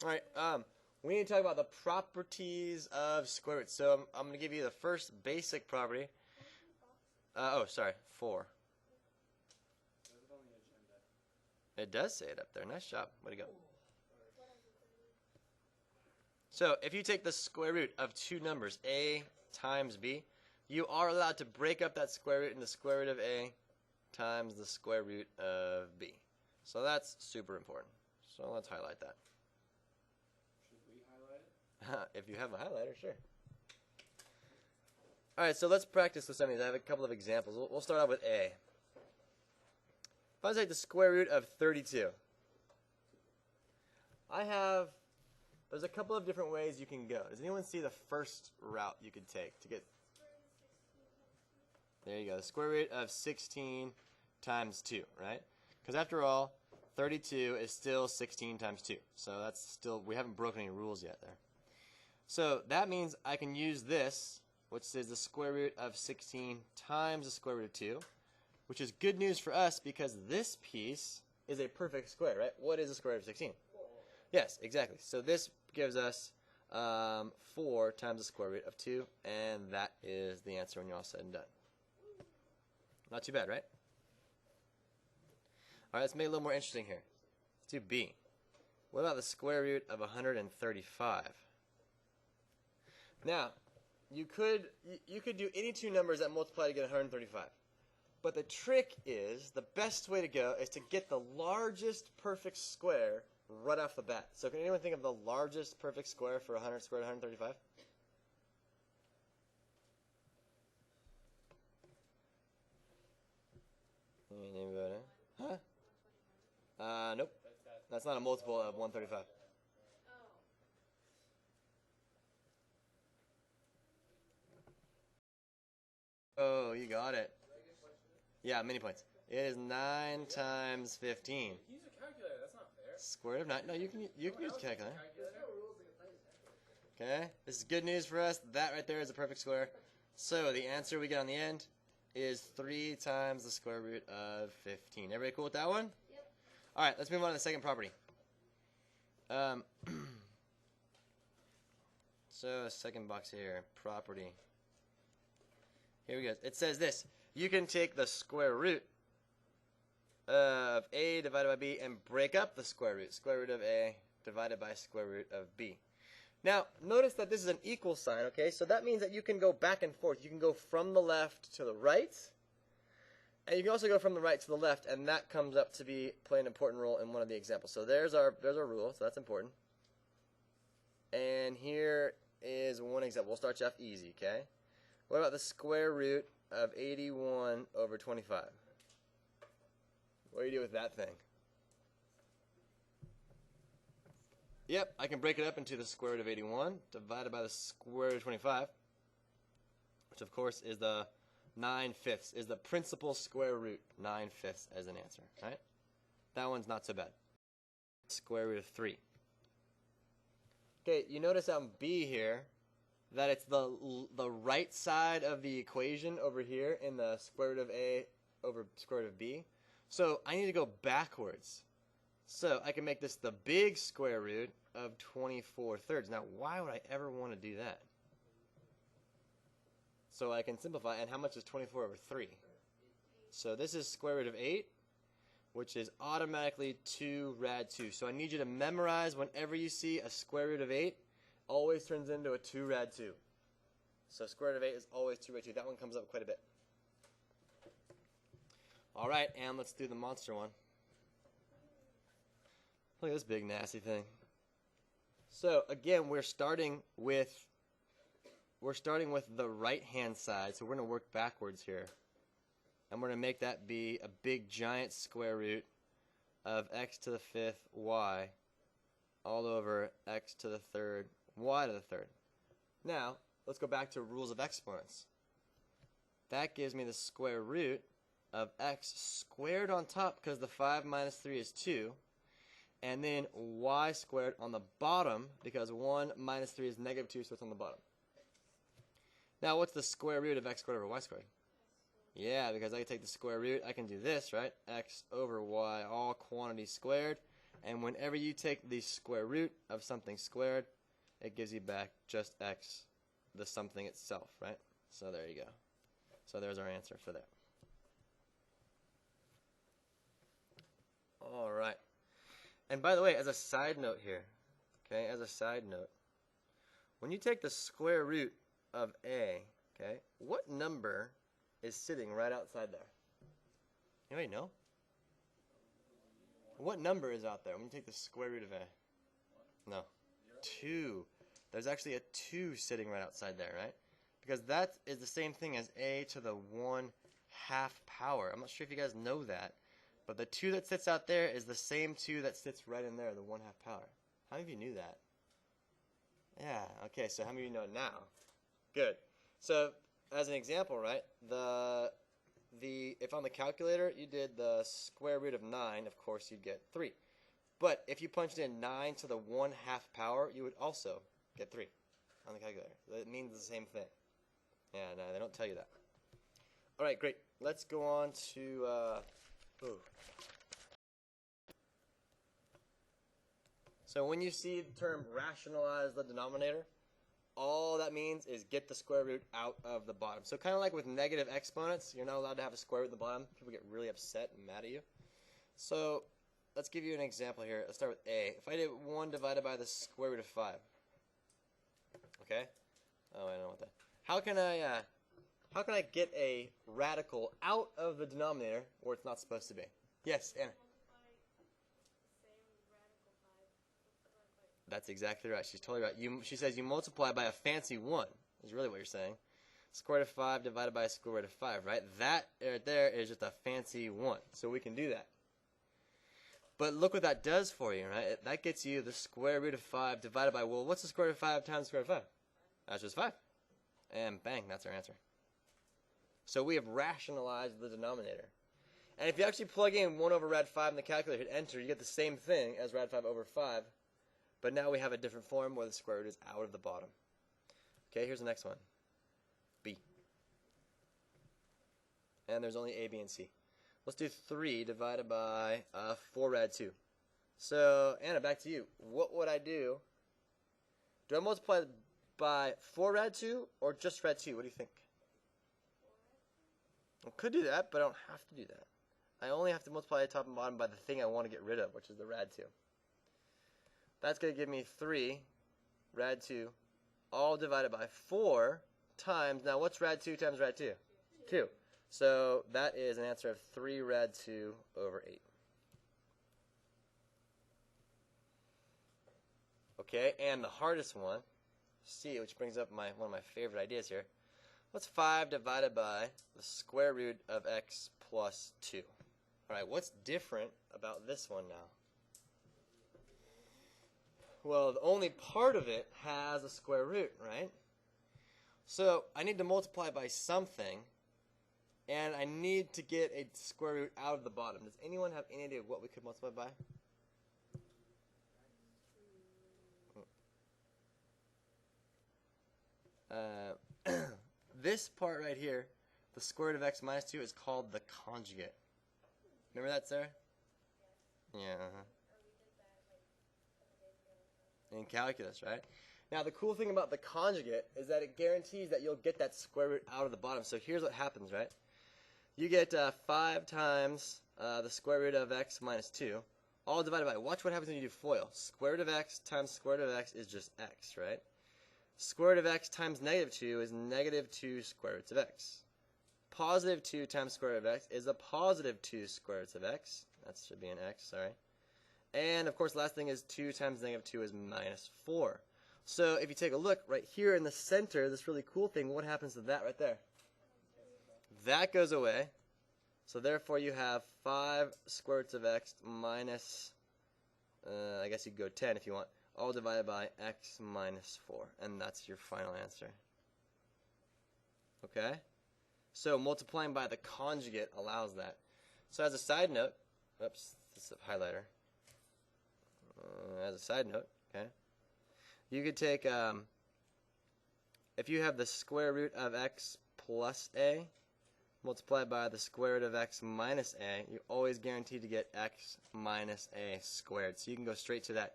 All right, we need to talk about the properties of square roots. So I'm going to give you the first basic property. Oh, sorry, 4. It does say it up there. Nice job. Way to go. So if you take the square root of two numbers, a times b, you are allowed to break up that square root into the square root of a times the square root of b. So that's super important. So let's highlight that. Should we highlight it? If you have a highlighter, sure. All right, so let's practice with some of these. I have a couple of examples. We'll start off with a. If I take the square root of 32, there's a couple of different ways you can go. Does anyone see the first route you could take to get? There you go, the square root of 16 times 2, right? Because after all, 32 is still 16 times 2. So that's still, we haven't broken any rules yet there. So that means I can use this, which is the square root of 16 times the square root of 2, which is good news for us because this piece is a perfect square, right? What is the square root of 16? Yes, exactly. So this gives us 4 times the square root of 2, and that is the answer when you're all said and done. Not too bad, right? All right, let's make it a little more interesting here. Let's do b. What about the square root of 135? Now, you could do any two numbers that multiply to get 135. But the trick is, the best way to go is to get the largest perfect square right off the bat. So can anyone think of the largest perfect square for 100 squared 135? Anybody? Huh? Nope. That's not a multiple of 135. Oh, you got it. Yeah, many points. It is 9 times 15. Use a calculator. That's not fair. Square root of 9. No, you can use a calculator. Okay, this is good news for us. That right there is a perfect square. So the answer we get on the end is 3 times the square root of 15. Everybody cool with that one? Yep. All right, let's move on to the second property. So second box here, property. Here we go. It says this. You can take the square root of a divided by b and break up the square root. Square root of a divided by square root of b. Now, notice that this is an equal sign, okay? So that means that you can go back and forth. You can go from the left to the right, and you can also go from the right to the left, and that comes up to play an important role in one of the examples. So there's our rule, so that's important. And here is one example. We'll start you off easy, okay? What about the square root of 81 over 25? What do you do with that thing? Yep, I can break it up into the square root of 81 divided by the square root of 25, which of course is the 9/5, is the principal square root, 9/5 as an answer, right? That one's not so bad. Square root of 3. Okay, you notice on b here that it's the right side of the equation over here in the square root of a over square root of b. So I need to go backwards. So I can make this the big square root of 24/3. Now, why would I ever want to do that? So I can simplify, and how much is 24 over 3? So this is square root of 8, which is automatically 2 rad 2. So I need you to memorize whenever you see a square root of 8, always turns into a 2 rad 2. So square root of 8 is always 2 rad 2. That one comes up quite a bit. All right, and let's do the monster one. Look at this big nasty thing. So again, we're starting with the right-hand side, so we're going to work backwards here. And we're going to make that be a big giant square root of x to the 5th y all over x to the 3rd y to the 3rd. Now, let's go back to rules of exponents. That gives me the square root of x squared on top because the 5 minus 3 is 2. And then y squared on the bottom because 1 minus 3 is negative 2, so it's on the bottom. Now, what's the square root of x squared over y squared? Yeah, because I can take the square root. I can do this, right? X over y, all quantity squared. And whenever you take the square root of something squared, it gives you back just x, the something itself, right? So there you go. So there's our answer for that. All right. And by the way, as a side note here, okay, as a side note, when you take the square root of a, okay, what number is sitting right outside there? Anybody know? What number is out there when you take the square root of a? No. 2. There's actually a 2 sitting right outside there, right? Because that is the same thing as a to the 1/2 power. I'm not sure if you guys know that, but the 2 that sits out there is the same 2 that sits right in there, the 1/2 power. How many of you knew that? Yeah, okay, so how many of you know it now? Good. So, as an example, right, if on the calculator you did the square root of 9, of course you'd get 3. But if you punched in 9 to the 1/2 power, you would also get 3 on the calculator. It means the same thing. Yeah, no, they don't tell you that. All right, great. Let's go on to... So when you see the term rationalize the denominator, all that means is get the square root out of the bottom. So kind of like with negative exponents, you're not allowed to have a square root at the bottom. People get really upset and mad at you. So let's give you an example here. Let's start with a. If I did 1 divided by the square root of 5. Okay? Oh, I know what that. How can I get a radical out of the denominator where it's not supposed to be? Yes, Anna. That's exactly right. She's totally right. She says you multiply by a fancy 1, is really what you're saying. Square root of 5 divided by a square root of 5, right? That right there is just a fancy 1. So we can do that. But look what that does for you, right? That gets you the square root of 5 divided by, well, what's the square root of 5 times the square root of 5? That's just 5. And bang, that's our answer. So we have rationalized the denominator. And if you actually plug in 1 over rad 5 in the calculator, hit enter, you get the same thing as rad 5 over 5. But now we have a different form where the square root is out of the bottom. Okay, here's the next one. B. And there's only A, B, and C. Let's do 3 divided by 4 rad 2. So, Anna, back to you. What would I do? Do I multiply by 4 rad 2 or just rad 2? What do you think? I could do that, but I don't have to do that. I only have to multiply the top and bottom by the thing I want to get rid of, which is the rad 2. That's going to give me 3 rad 2 all divided by 4 times, now what's rad 2 times rad 2? 2. So that is an answer of 3 rad 2 over 8. Okay, and the hardest one, C, which brings up one of my favorite ideas here. What's 5 divided by the square root of x plus 2? All right, what's different about this one now? Well, the only part of it has a square root, right? So I need to multiply by something, and I need to get a square root out of the bottom. Does anyone have any idea what we could multiply by? This part right here, the square root of x minus 2, is called the conjugate. Remember that, Sarah? Yeah. In calculus, right? Now, the cool thing about the conjugate is that it guarantees that you'll get that square root out of the bottom. So here's what happens, right? You get 5 times the square root of x minus 2, all divided by, watch what happens when you do FOIL. Square root of x times square root of x is just x, right? Square root of x times negative 2 is negative 2 square roots of x. Positive 2 times square root of x is a positive 2 square roots of x. That should be an x, sorry. And, of course, last thing is 2 times negative 2 is minus 4. So if you take a look right here in the center, this really cool thing, what happens to that right there? That goes away. So therefore you have 5 square roots of x minus, I guess you could go 10 if you want, all divided by x minus 4. And that's your final answer. Okay? So multiplying by the conjugate allows that. So as a side note, oops, this is a highlighter. As a side note, okay, you could take, if you have the square root of x plus a, multiplied by the square root of x minus a, you're always guaranteed to get x minus a squared. So you can go straight to that.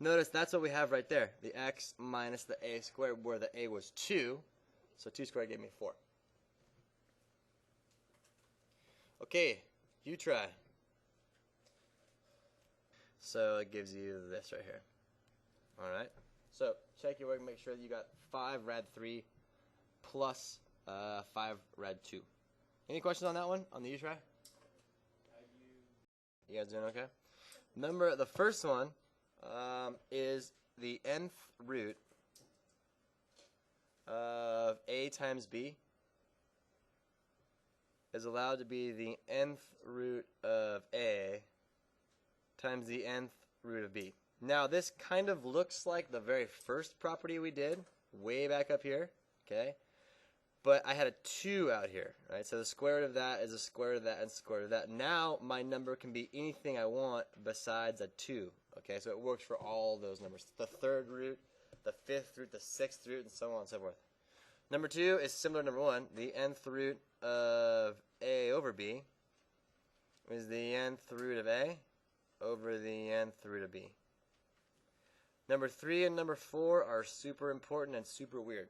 Notice that's what we have right there, the x minus the a squared, where the a was 2. So 2 squared gave me 4. Okay, you try. So it gives you this right here. Alright, so check your work and make sure that you got 5 rad 3 plus 5 rad 2. Any questions on that one, on the you try? You guys doing okay? Remember, the first one is the nth root of a times b is allowed to be the nth root of a times the nth root of b. Now this kind of looks like the very first property we did way back up here, okay? But I had a 2 out here, right? So the square root of that is the square root of that and the square root of that. Now my number can be anything I want besides a 2, okay? So it works for all those numbers. The third root, the fifth root, the sixth root, and so on and so forth. Number 2 is similar to number 1. The nth root of a over b is the nth root of a over the nth root of b. Number 3 and number 4 are super important and super weird.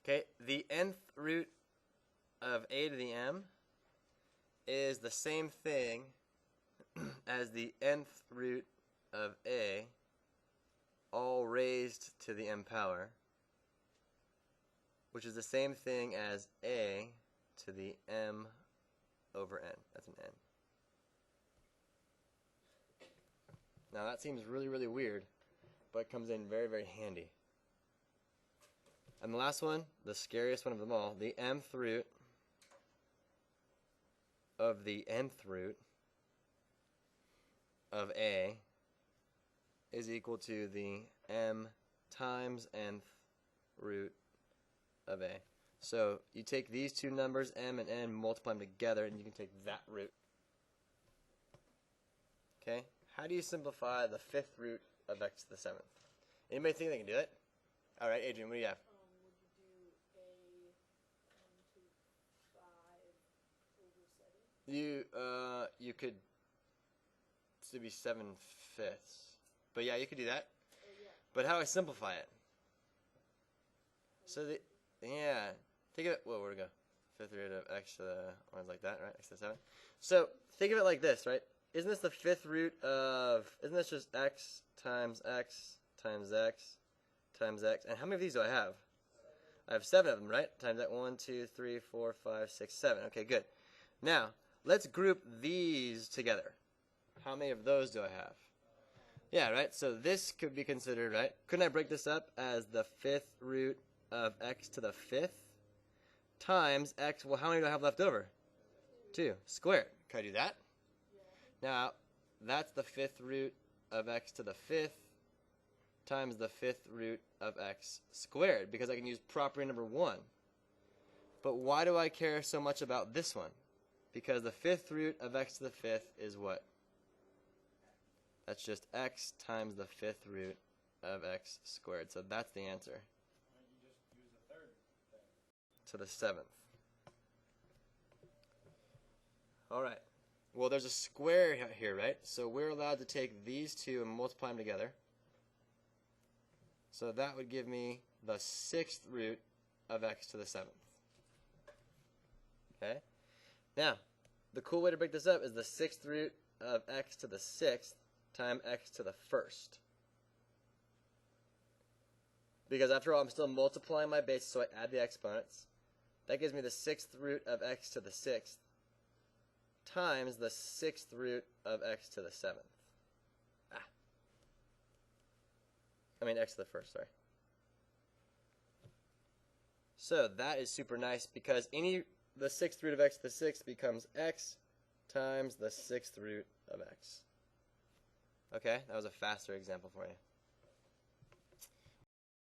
Okay, the nth root of a to the m is the same thing as the nth root of a, all raised to the m power, which is the same thing as a to the m over n. That's an n. Now that seems really, really weird, but it comes in very, very handy. And the last one, the scariest one of them all, the mth root of the nth root of a is equal to the m times nth root of a. So you take these two numbers, m and n, multiply them together, and you can take that root. Okay? How do you simplify the fifth root of x to the 7th? Anybody think they can do it? All right, Adrian, what do you have? You could, this would be 7/5. But yeah, you could do that. But how do I simplify it? So yeah, think of it, whoa, where'd it go? Fifth root of x to the, one's like that, right? X to the 7. So think of it like this, right? Isn't this the fifth root of, isn't this just x times x times x times x? And how many of these do I have? I have 7 of them, right? Times that 1, 2, 3, 4, 5, 6, 7. Okay, good. Now, let's group these together. How many of those do I have? Yeah, right? So this could be considered, right? Couldn't I break this up as the fifth root of x to the 5th times x, well, how many do I have left over? 2 squared. Can I do that? Now, that's the fifth root of x to the 5th times the fifth root of x squared, because I can use property number 1. But why do I care so much about this one? Because the fifth root of x to the 5th is what? That's just x times the fifth root of x squared. So that's the answer. You just use the third thing. To the 7th. All right. Well, there's a square here, right? So we're allowed to take these two and multiply them together. So that would give me the 6th root of x to the 7th. Okay? Now, the cool way to break this up is the 6th root of x to the 6th times x to the 1st. Because after all, I'm still multiplying my bases, so I add the exponents. That gives me the 6th root of x to the 6th times the 6th root of x to the 7th. X to the 1st, sorry. So that is super nice because the 6th root of x to the 6th becomes x times the 6th root of x. Okay, that was a faster example for you.